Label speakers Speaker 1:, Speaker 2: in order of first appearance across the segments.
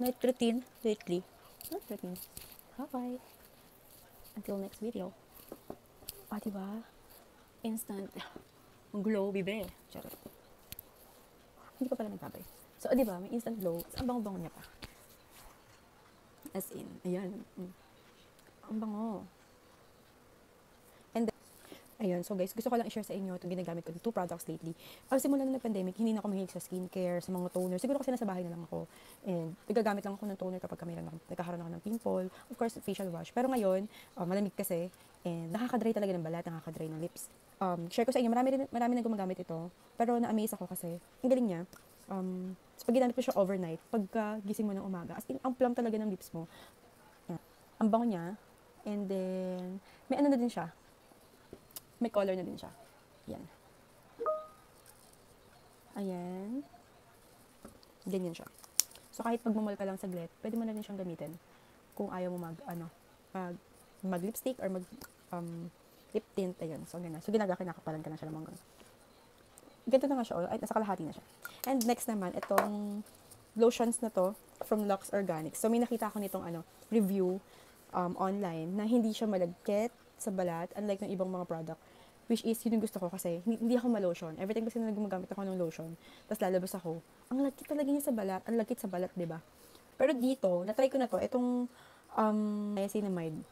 Speaker 1: night routine lately. Night routine. Bye-bye. Until next video. Diba? Instant glow, bibe. Charot. Hindi ko pala nagbabay. So, diba? May instant glow. Ang bango-bango niya pa. As in, ayan. Ang bango. And then, ayun, so guys, gusto ko lang i-share sa inyo itong ginagamit ko, 2 products lately. Pag simula na ng-pandemic, hindi na ako mahilig sa skincare, sa mga toner. Siguro kasi nasa bahay na lang ako. And nagagamit lang ako ng toner kapag nagkakaroon ako ng pimple. Of course, facial wash. Pero ngayon, malamig kasi, and nakaka-dry talaga ng balat, nakaka-dry ng lips. Share ko sa inyo, marami na gumagamit ito. Pero na-amaze ako kasi, ang galing niya. So pag ginamit ko siya overnight, pagka gising mo ng umaga, as in, ang plump talaga ng lips mo. Ang bango niya. And then, may ano na din siya. May color na din siya. Yan. Ayan. Ganyan siya. So, kahit magmamall ka lang saglit, pwede mo na din siyang gamitin. Kung ayaw mo mag lipstick or lip tint. Ayun. So, ganyan. So, kinakapalan ka na siya ng mga ganito na nga siya. Ay, nasa kalahati na siya. And next naman, itong lotions na to from Lux Organics. So, may nakita ako nitong review online na hindi siya malagkit sa balat, unlike ng ibang mga product. Which is, yun yung gusto ko kasi hindi ako ma-lotion. Every time kasi na gumagamit ako ng lotion, tapos lalabas ako, ang lagkit talaga niya sa balat. Ang lagkit sa balat, diba? Pero dito, na-try ko na to, itong niacinamide,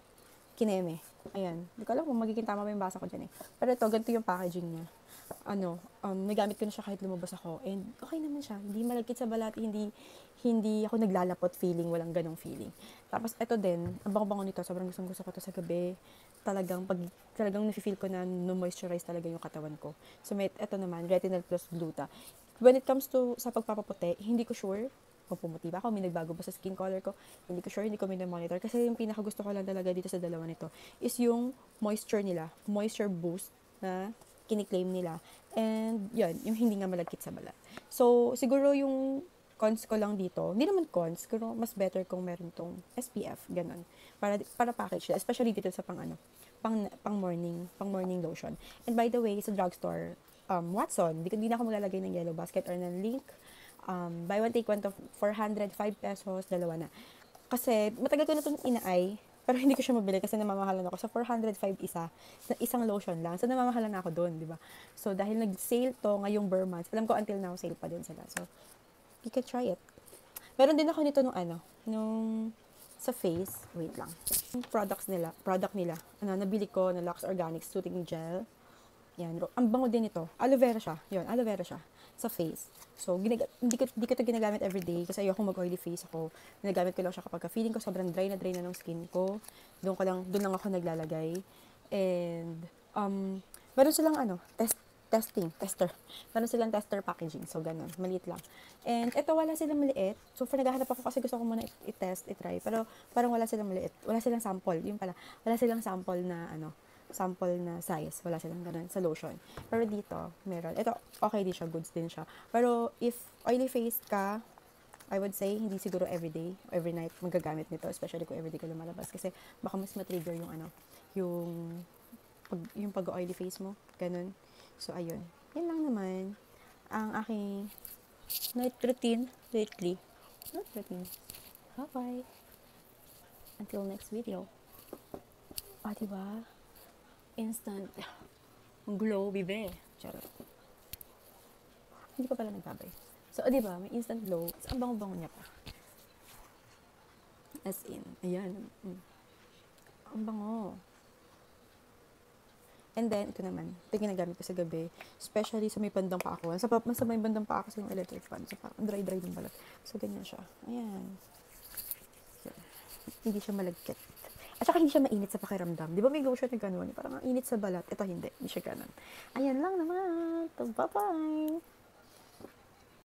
Speaker 1: kineme. Ayan. Hindi ko alam kung magiging tama ba yung basa ko dyan eh. Pero ito, ganito yung packaging niya. Nagamit ko na siya kahit lumabas ako. And okay naman siya. Hindi malagkit sa balat, hindi ako naglalapot feeling, walang ganong feeling. Tapos ito din, ang bango-bango nito, sobrang gusto ko to sa gabi. Talagang nafe-feel ko na no-moisturize talaga yung katawan ko. So may ito naman, Retinol Plus Gluta. When it comes to sa pagpapaputi, hindi ko sure kung pumuti ba ako, may nagbago ba sa skin color ko, hindi ko sure, hindi ko monitor. Kasi yung pinakagusto ko lang talaga dito sa dalawa nito is yung moisture nila, moisture boost na kiniklaim nila. And yun, yung hindi nga malagkit sa balat. So, siguro yung cons ko lang dito, hindi naman cons, pero mas better kung meron tong SPF, ganun. Para package, especially dito sa pang morning lotion. And by the way, sa drugstore, Watson, hindi na ako maglalagay ng yellow basket or ng link. Buy one take one to 405 pesos, dalawa na. Kasi matagal ko na itong inaay, pero hindi ko siya mabili kasi namamahalan ako sa 405 isang lotion lang. So namamahalan ako doon, di ba? So dahil nag-sale to ngayong Burr months, alam ko until now sale pa din sila. So you can try it. Meron din ako nito nung sa face, wait lang. Yung product nila, nabili ko na Lux Organics Soothing Gel. Yan, ang bango din ito. Aloe vera siya. Yun, aloe vera siya sa face. So, hindi ko ito ginagamit everyday kasi ayoko mag-oily face ako. Ginagamit ko lang siya kapag feeling ko sobrang dry na ng skin ko. Doon lang ako naglalagay. And, meron silang tester. Meron silang tester packaging. So, ganun. Maliit lang. And, ito, wala silang maliit. So, for naghahanap ako kasi gusto ko muna i-test, i-try. Pero, parang wala silang maliit. Wala silang sample. Yun pala. Wala silang sample na size. Wala silang ganun sa lotion. Pero dito, meron. Ito, okay din siya. Goods din siya. Pero, if oily face ka, I would say, hindi siguro everyday, every night magagamit nito. Especially kung everyday ka lumalabas. Kasi, baka mas matrigger yung pag-oily face mo. Ganun. So, ayun. Yan lang naman ang aking night routine lately. Night routine. Bye-bye. Until next video. Diba? Instant glow, bibe. Charot. Hindi ko pala nagbabay. So, diba? May instant glow. Ang bango-bango niya pa. As in, ayan. Ang bango. And then, ito naman. Ito ginagamit ko sa gabi. Especially sa may bandang pa ako. Sa may bandang pa ako sa yung electric fan. So, parang dry-dry din balat. So, ganyan siya. Ayan. So, hindi siya malagkit. At saka hindi siya mainit sa pakiramdam. Di ba may lotion na gano'n? Parang init sa balat. Ito hindi. Hindi siya gano'n. Ayan lang naman. Bye-bye!